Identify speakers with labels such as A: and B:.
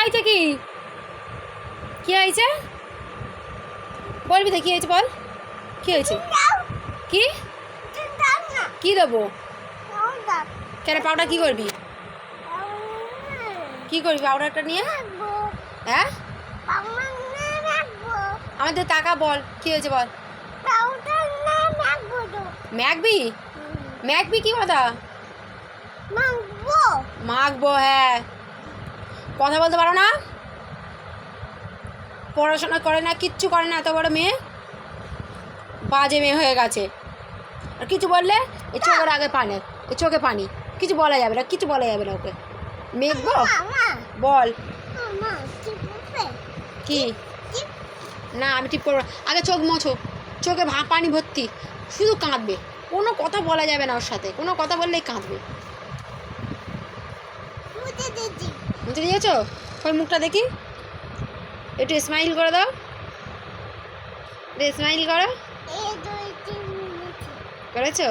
A: হয়েছে কি? কি হয়েছে বলবি তো? কি হয়েছে বল, কি হয়েছে? কি কি দেবো? কেন পাউডার কি করবি? কি করবি পাউডারটা নিয়ে? হ্যাঁ আমাদের টাকা বল, কি হয়েছে বল? ম্যাকবি? ম্যাকবি কি কথা? মাখবো, হ্যাঁ। কথা বলতে পারো না, পড়াশোনা করে না, কিচ্ছু করে না, এত বড় মেয়ে, বাজে মেয়ে হয়ে গেছে। আর কিছু বললে এই চোখের আগে পানি, এই চোখে পানি, কিছু বলা যাবে না, কিছু বলা যাবে না ওকে। মেঘবো বল কি? না আমি ঠিক করবো না, আগে চোখ মোছো, চোখে পানি ভর্তি, শুধু কাঁদবে, কোনো কথা বলা যাবে না ওর সাথে, কোনো কথা বললেই কাঁদবে। মুছে দিয়েছো? ওই মুখটা দেখি, একটু স্মাইল করে দাও, স্মাইল করো, করেছো?